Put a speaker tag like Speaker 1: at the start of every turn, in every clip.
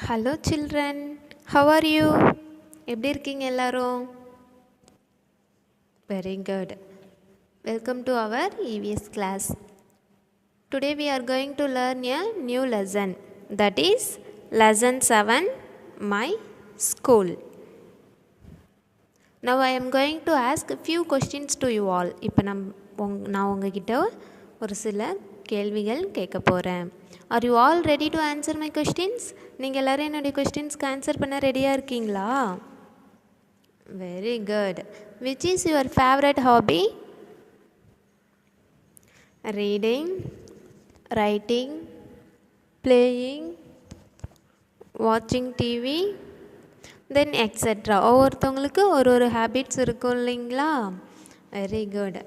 Speaker 1: Hello children, how are you? எப்படி இருக்கீங்க எல்லாரும்? Very good. Welcome to our EVS class. Today we are going to learn a new lesson, that is lesson 7, my school. Now I am going to ask a few questions to you all. இப்போ நான் உங்ககிட்ட ஒரு சில கேள்விகள் கேட்க போகிறேன். Are you all ready to answer my questions? நீங்கள் எல்லோரும் என்னுடைய கொஸ்டின்ஸ்க்கு ஆன்சர் பண்ண ரெடியாக இருக்கீங்களா? Very good. Which is your favorite hobby? Reading, writing, playing, watching TV, then etc. ஒவ்வொருத்தவங்களுக்கு ஒரு ஹேபிட்ஸ் இருக்கும் இல்லைங்களா? Very good.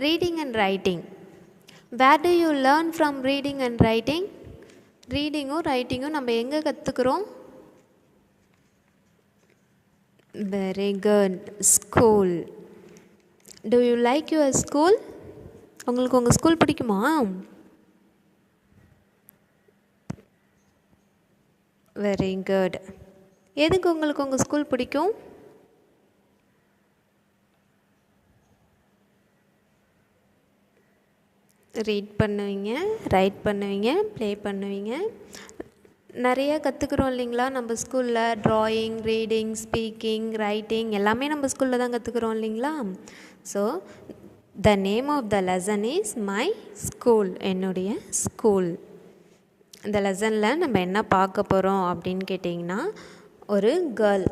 Speaker 1: Reading and writing. Where do you learn from reading and writing? ரீடிங்கும் ரைட்டிங்கும் நம்ம எங்கே கற்றுக்குறோம்? Very good. School. Do you like your school? உங்களுக்கு உங்கள் ஸ்கூல் பிடிக்குமா? Very good. எதுக்கு உங்களுக்கு உங்கள் ஸ்கூல் பிடிக்கும்? ரீட் பண்ணுவீங்க, ரைட் பண்ணுவீங்க, ப்ளே பண்ணுவீங்க, நிறைய கற்றுக்குறோம் இல்லைங்களா நம்ம ஸ்கூலில். ட்ராயிங், ரீடிங், ஸ்பீக்கிங், ரைட்டிங் எல்லாமே நம்ம ஸ்கூலில் தான் கற்றுக்குறோம் இல்லைங்களா? So the name of the lesson is my school, என்னுடைய ஸ்கூல். இந்த லெசனில் நம்ம என்ன பார்க்க போகிறோம் அப்படின்னு கேட்டிங்கன்னா, ஒரு கேர்ள்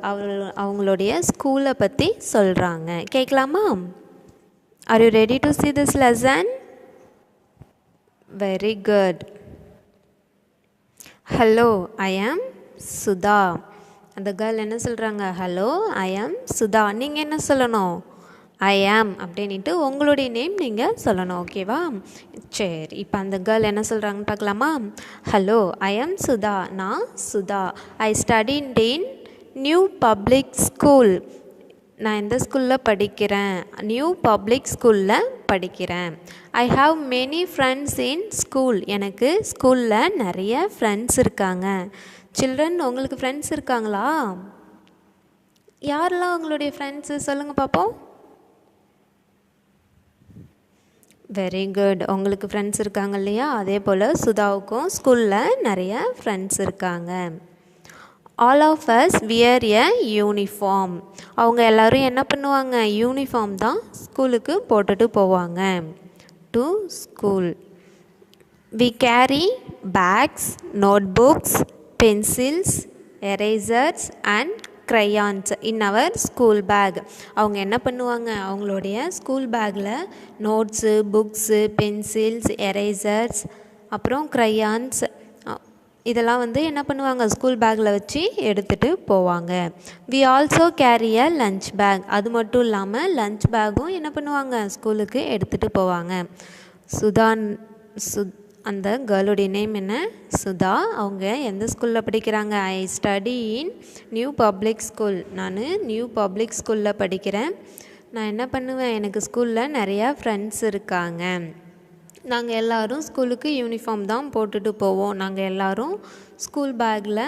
Speaker 1: அவங்களுடைய ஸ்கூலை பற்றி சொல்கிறாங்க. கேட்கலாமா? Are you ready to see this lesson? Very good. Hello, I am Sudha. அந்த கேர்ள் என்ன சொல்கிறாங்க? ஹலோ, ஐ ஆம் சுதா. நீங்கள் என்ன சொல்லணும்? ஐ ஆம் அப்படின்ட்டு உங்களுடைய நேம் நீங்கள் சொல்லணும். ஓகேவா? சரி, இப்போ அந்த கேர்ள் என்ன சொல்கிறாங்கன்னு பார்க்கலாமா? ஹலோ, ஐ ஆம் சுதா. நான் சுதா. ஐ studied in new public school. நான் எந்த ஸ்கூலில் படிக்கிறேன்? நியூ பப்ளிக் ஸ்கூலில் படிக்கிறேன். I have many friends in school. எனக்கு ஸ்கூலில் நிறைய ஃப்ரெண்ட்ஸ் இருக்காங்க. சில்ட்ரன், உங்களுக்கு ஃப்ரெண்ட்ஸ் இருக்காங்களா? யாரெல்லாம் உங்களுடைய ஃப்ரெண்ட்ஸு சொல்லுங்கள் பார்ப்போம். Very good. உங்களுக்கு ஃப்ரெண்ட்ஸ் இருக்காங்க இல்லையா? அதே போல் சுதாவுக்கும் ஸ்கூலில் நிறைய ஃப்ரெண்ட்ஸ் இருக்காங்க. All of us wear a uniform. அவங்க எல்லோரும் என்ன பண்ணுவாங்க? யூனிஃபார்ம் தான் ஸ்கூலுக்கு போட்டுட்டு போவாங்க. To school. We carry bags, notebooks, pencils, erasers and crayons in our school bag. அவங்க என்ன பண்ணுவாங்க? அவங்களுடைய ஸ்கூல் பேக்கில் நோட்ஸு, புக்ஸு, பென்சில்ஸ், எரேசர்ஸ், அப்புறம் crayons இதெல்லாம் என்ன பண்ணுவாங்க? ஸ்கூல் பேக்கில் வச்சு எடுத்துகிட்டு போவாங்க. We also carry a lunch bag. அது மட்டும் இல்லாமல் லஞ்ச் பேக்கும் என்ன பண்ணுவாங்க? ஸ்கூலுக்கு எடுத்துகிட்டு போவாங்க. அந்த கேர்ளுடைய நேம் என்ன? சுதா. அவங்க எந்த ஸ்கூலில் படிக்கிறாங்க? ஐ study in new public school. நான் நியூ பப்ளிக் ஸ்கூலில் படிக்கிறேன். நான் என்ன பண்ணுவேன்? எனக்கு ஸ்கூலில் நிறையா ஃப்ரெண்ட்ஸ் இருக்காங்க. நாங்கள் எல்லோரும் ஸ்கூலுக்கு யூனிஃபார்ம் தான் போட்டுட்டு போவோம். நாங்கள் எல்லோரும் ஸ்கூல் பேக்கில்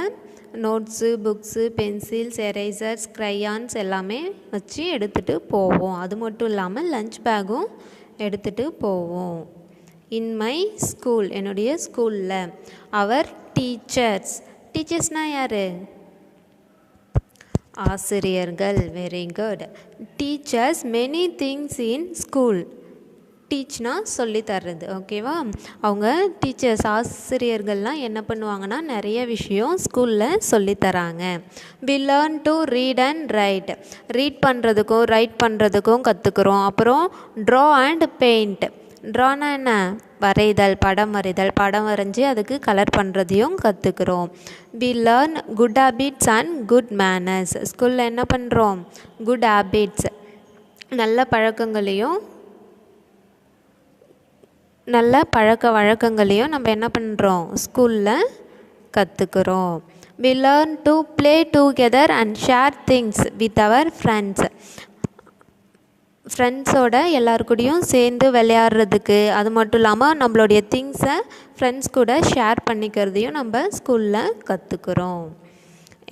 Speaker 1: notes, books, pencils, erasers, crayons எல்லாமே வச்சு எடுத்துகிட்டு போவோம். அது மட்டும் இல்லாமல் லஞ்ச் பேக்கும் எடுத்துகிட்டு போவோம். இன் மை ஸ்கூல், என்னுடைய ஸ்கூலில். அவர் டீச்சர்ஸ். டீச்சர்ஸ்னால் யார்? ஆசிரியர்கள். Very good. Teachers many things in school. டீச்னா சொல்லி தர்றது. ஓகேவா? அவங்க டீச்சர்ஸ், ஆசிரியர்கள்லாம் என்ன பண்ணுவாங்கன்னா நிறைய விஷயம் ஸ்கூலில் சொல்லித்தராங்க. We learn to read and write. Read பண்ணுறதுக்கும் ரைட் பண்ணுறதுக்கும் கற்றுக்குறோம். அப்புறம் ட்ரா அண்ட் பெயிண்ட். ட்ரானா என்ன? வரைதல், படம் வரைதல். படம் வரைஞ்சி அதுக்கு கலர் பண்ணுறதையும் கற்றுக்குறோம். We learn good habits and good manners. ஸ்கூலில் என்ன பண்ணுறோம்? குட் ஹேபிட்ஸ், நல்ல பழக்கங்களையும் நல்ல பழக்க வழக்கங்களையும் நம்ம என்ன பண்ணுறோம்? ஸ்கூலில் கற்றுக்குறோம். We learn to play together and share things with our friends. ஃப்ரெண்ட்ஸோட எல்லாருக்கூடையும் சேர்ந்து விளையாடுறதுக்கு, அது மட்டும் இல்லாமல் நம்மளுடைய திங்ஸை ஃப்ரெண்ட்ஸ் கூட ஷேர் பண்ணிக்கிறதையும் நம்ம ஸ்கூலில் கற்றுக்குறோம்.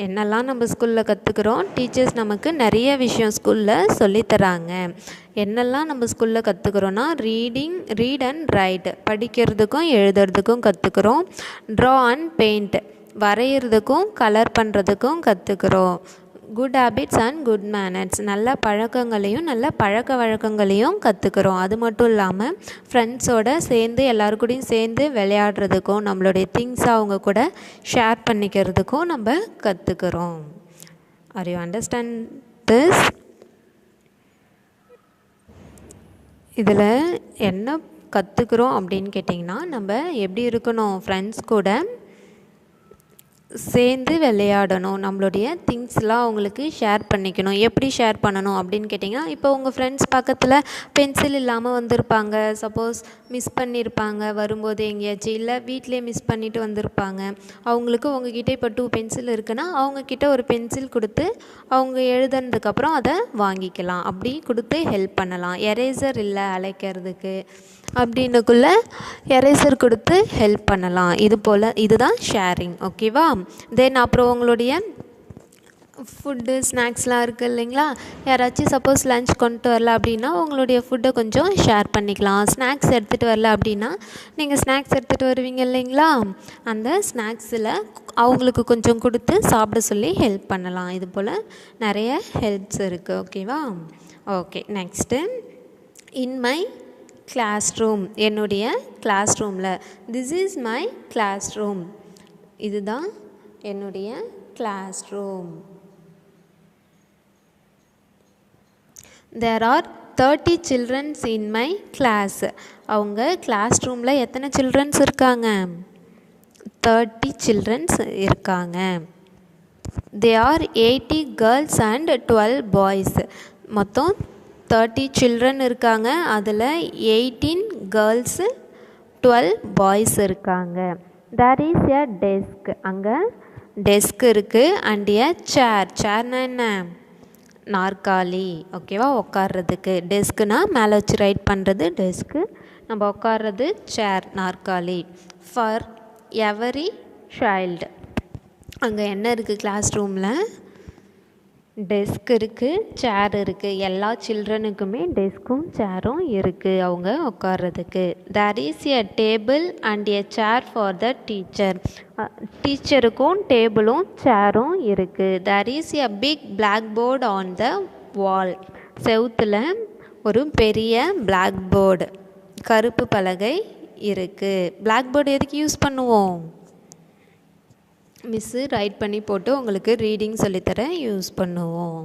Speaker 1: என்னெல்லாம் நம்ம ஸ்கூலில் கற்றுக்குறோம், டீச்சர்ஸ் நமக்கு நிறைய விஷயம் ஸ்கூலில் சொல்லித்தராங்க. என்னெல்லாம் நம்ம ஸ்கூலில் கற்றுக்குறோன்னா, ரீட் அண்ட் ரைட், படிக்கிறதுக்கும் எழுதுறதுக்கும் கற்றுக்குறோம். ட்ரா அண்ட் பெயிண்ட், வரைகிறதுக்கும் கலர் பண்ணுறதுக்கும் கற்றுக்குறோம். Good habits and good manners, நல்ல பழக்கங்களையும் நல்ல பழக்க வழக்கங்களையும் கற்றுக்குறோம். அது மட்டும் இல்லாமல் ஃப்ரெண்ட்ஸோடு சேர்ந்து எல்லாருக்கூடையும் சேர்ந்து விளையாடுறதுக்கும் நம்மளுடைய திங்ஸை அவங்க கூட ஷேர் பண்ணிக்கிறதுக்கும் நம்ம கற்றுக்குறோம். Are you understand this? இதில் என்ன கற்றுக்குறோம் அப்படின்னு கேட்டிங்கன்னா, நம்ம எப்படி இருக்கணும், ஃப்ரெண்ட்ஸ் கூட சேர்ந்து விளையாடணும், நம்மளுடைய திங்ஸ்லாம் அவங்களுக்கு ஷேர் பண்ணிக்கணும். எப்படி ஷேர் பண்ணணும் அப்படின்னு கேட்டிங்கன்னா, இப்போ உங்கள் ஃப்ரெண்ட்ஸ் பக்கத்தில் பென்சில் இல்லாமல் வந்திருப்பாங்க, சப்போஸ் மிஸ் பண்ணியிருப்பாங்க வரும்போது எங்கேயாச்சும், இல்லை வீட்டிலே மிஸ் பண்ணிவிட்டு வந்திருப்பாங்க. அவங்களுக்கு உங்ககிட்ட இப்போ 2 பென்சில் இருக்குன்னா அவங்கக்கிட்ட ஒரு பென்சில் கொடுத்து அவங்க எழுதுனதுக்கப்புறம் அதை வாங்கிக்கலாம். அப்படி கொடுத்து ஹெல்ப் பண்ணலாம். எரேசர் இல்லை அழைக்கிறதுக்கு அப்படின்னுக்குள்ளே எரேசர் கொடுத்து ஹெல்ப் பண்ணலாம். இதுதான் ஷேரிங். ஓகேவா? தென் அப்புறம் உங்களுடைய ஃபுட்டு ஸ்நாக்ஸ்லாம் இருக்குது இல்லைங்களா, யாராச்சும் சப்போஸ் லன்ச் கொண்டு வரல அப்படின்னா உங்களுடைய ஃபுட்டை கொஞ்சம் ஷேர் பண்ணிக்கலாம். ஸ்நாக்ஸ் எடுத்துகிட்டு வரல அப்படின்னா நீங்கள் ஸ்நாக்ஸ் எடுத்துகிட்டு வருவீங்க இல்லைங்களா, அந்த ஸ்நாக்ஸில் அவங்களுக்கு கொஞ்சம் கொடுத்து சாப்பிட சொல்லி ஹெல்ப் பண்ணலாம். இது போல் நிறைய ஹெல்ப்ஸ் இருக்குது. ஓகேவா? Okay, next in my class room, என்னுடைய கிளாஸ் ரூமில். This is my class room, இதுதான் என்னுடைய class room. There are 30 children in my class. அவங்க கிளாஸ் ரூமில் எத்தனை சில்ட்ரன்ஸ் இருக்காங்க? 30 சில்ட்ரன்ஸ் இருக்காங்க. They are 80 girls and 12 boys. மொத்தம் 30 சில்ட்ரன் இருக்காங்க, அதில் 18 கேர்ள்ஸு 12 பாய்ஸ் இருக்காங்க. There is a desk, அங்கே டெஸ்க் இருக்குது. அண்ட் எ சேர்னா என்ன? நாற்காலி. ஓகேவா? உட்கார்றதுக்கு. டெஸ்க்குனா மேலே வச்சு ரைட் பண்ணுறது டெஸ்க்கு, நம்ம உட்கார்றது சேர், நாற்காலி. ஃபார் எவரி சைல்டு, அங்கே என்ன இருக்குது கிளாஸ் ரூமில்? டெஸ்க் இருக்குது, சேர் இருக்குது. எல்லா சில்ட்ரனுக்குமே டெஸ்க்கும் சேரும் இருக்குது அவங்க உட்கார்றதுக்கு. There is a table and a chair for the teacher, டீச்சருக்கும் டேபிளும் சேரும் இருக்குது. There is a big blackboard on the wall, செவுத்தில் ஒரு பெரிய பிளாக் போர்டு, கருப்பு பலகை இருக்குது. பிளாக் போர்டு எதுக்கு யூஸ் பண்ணுவோம்? மிஸ்ஸு ரைட் பண்ணி போட்டு உங்களுக்கு ரீடிங் சொல்லித்தர யூஸ் பண்ணுவோம்.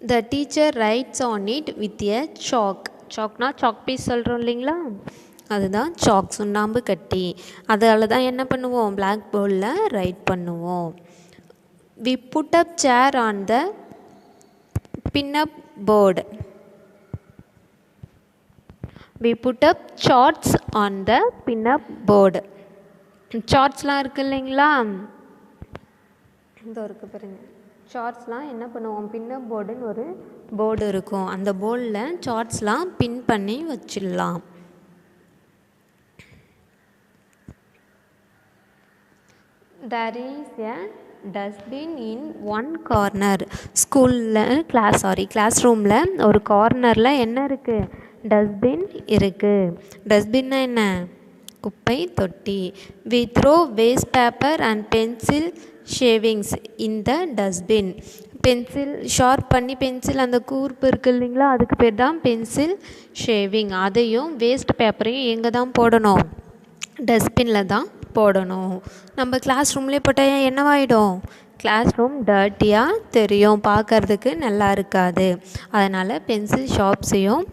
Speaker 1: The teacher writes on it with a chalk, சாக்னா சாக் பீஸ் சொல்கிறோம் இல்லைங்களா, அதுதான் சாக், சுண்ணாம்பு கட்டி. அதால் தான் என்ன பண்ணுவோம்? பிளாக் போர்டில் ரைட் பண்ணுவோம். We put up chair on the pin up board, we put up charts on the pin up board. சார்ட்ஸ்லாம் இருக்குது இல்லைங்களா, இந்த இருக்குது பாருங்க. சார்ட்ஸ்லாம் என்ன பண்ணுவோம்? பின்-அப் போர்டுன்னு ஒரு போர்டு இருக்கும், அந்த போர்டில் சார்ட்ஸ்லாம் பின் பண்ணி வச்சிடலாம். There is a dustbin in one corner. Class ரூமில் ஒரு கார்னரில் என்ன இருக்குது? டஸ்ட்பின் இருக்குது. டஸ்ட்பின்னா என்ன? குப்பை தொட்டி. We throw waste paper and pencil shavings in the dustbin. Pencil sharp பண்ணி பென்சில் அந்த கூர்ப்பு இருக்குது இல்லைங்களா, அதுக்கு பேர் தான் பென்சில் ஷேவிங். அதையும் வேஸ்ட் பேப்பரையும் எங்கே தான் போடணும்? டஸ்ட்பினில் தான் போடணும். நம்ம கிளாஸ் ரூம்லேயே போட்டால் என்னவாயிடும்? கிளாஸ் ரூம் டர்ட்டியாக தெரியும், பார்க்குறதுக்கு நல்லா இருக்காது. அதனால் பென்சில் ஷார்ப்ஸையும்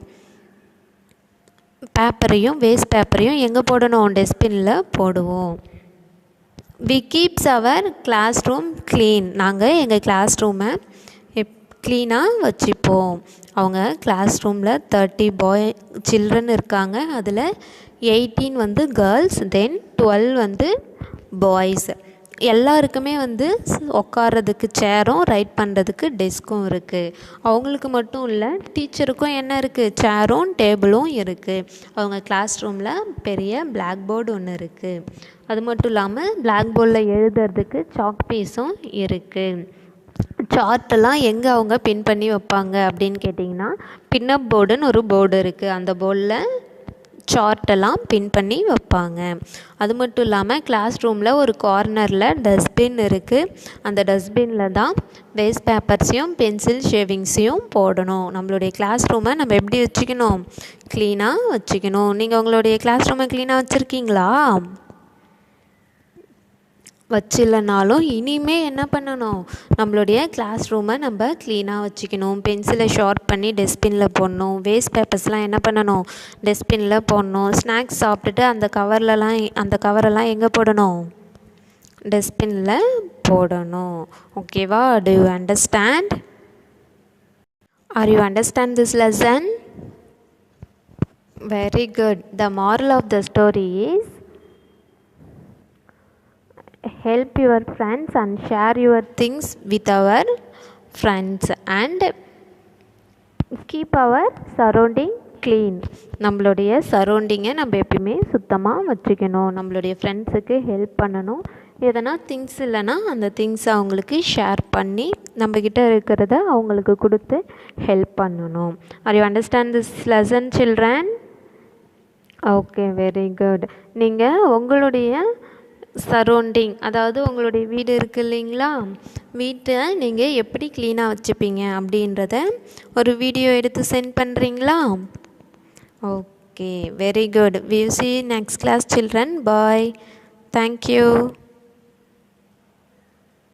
Speaker 1: பேப்பரையும் வேஸ்ட் பேப்பரையும் எங்கே போடணும்? டஸ்ட்பினில் போடுவோம். We keeps our class room clean. நாங்கள் எங்கள் கிளாஸ் ரூமை க்ளீனாக வச்சுப்போம். அவங்க கிளாஸ் ரூமில் 30 சில்ட்ரன் இருக்காங்க, அதில் 18 வந்து கேர்ள்ஸ், தென் 12 வந்து பாய்ஸ். எல்லாருக்குமே வந்து உட்கார்றதுக்கு சேரும் ரைட் பண்ணுறதுக்கு டெஸ்க்கும் இருக்குது. அவங்களுக்கு மட்டும் இல்லை, டீச்சருக்கும் என்ன இருக்குது, சேரும் டேபிளும் இருக்குது. அவங்க கிளாஸ் ரூமில் பெரிய பிளாக் போர்டு ஒன்று இருக்குது. அது மட்டும் இல்லாமல் பிளாக் போர்டில் எழுதுறதுக்கு சாக் பீஸும் இருக்குது. சார்ட்டெல்லாம் எங்கே அவங்க பின் பண்ணி வைப்பாங்க அப்படின்னு கேட்டிங்கன்னா, பின்னப் போர்டுன்னு ஒரு போர்டு இருக்குது. அந்த போர்டில் சார்ட்டெல்லாம் பின் பண்ணி வைப்பாங்க. அது மட்டும் இல்லாமல் கிளாஸ் ரூமில் ஒரு கார்னரில் டஸ்ட்பின் இருக்குது. அந்த டஸ்ட்பினில் தான் வேஸ்ட் பேப்பர்ஸையும் பென்சில் ஷேவிங்ஸையும் போடணும். நம்மளுடைய கிளாஸ் ரூமை நம்ம எப்படி வச்சுக்கணும், க்ளீனாக வச்சுக்கணும். நீங்கள் உங்களுடைய கிளாஸ் ரூமை க்ளீனாக வச்சுருக்கீங்களா? வச்சில்லைனாலும் இனிமேல் என்ன பண்ணணும், நம்மளுடைய கிளாஸ் ரூமை நம்ம க்ளீனாக வச்சுக்கணும். பென்சிலை ஷார்ப் பண்ணி டஸ்ட்பினில் போடணும். வேஸ்ட் பேப்பர்ஸ்லாம் என்ன பண்ணணும், டஸ்ட்பினில் போடணும். ஸ்நாக்ஸ் சாப்பிட்டுட்டு அந்த கவரெல்லாம் எங்கே போடணும், டஸ்ட்பினில் போடணும். ஓகேவா? Do you understand? Are you understand this lesson? Very good. The moral of the story is, help your friends and share your things with our friends and keep our surrounding clean. நம்மளுடைய சரௌண்டிங்கை நம்ம எப்பயுமே சுத்தமாக வச்சுக்கணும். நம்மளுடைய ஃப்ரெண்ட்ஸுக்கு help பண்ணணும். எதனா things இல்லைன்னா அந்த திங்ஸை அவங்களுக்கு ஷேர் பண்ணி நம்மக்கிட்ட இருக்கிறத அவங்களுக்கு கொடுத்து ஹெல்ப் பண்ணணும். Are you understand this lesson, children? Okay, very good. நீங்கள் உங்களுடைய சரௌண்டிங், அதாவது உங்களுடைய வீடு இருக்குது இல்லைங்களா, வீட்டை நீங்கள் எப்படி க்ளீனாக வச்சுப்பீங்க அப்படின்றத ஒரு வீடியோ எடுத்து சென்ட் பண்ணுறீங்களா? Okay, very good. We will see you next class, children. Bye. Thank you.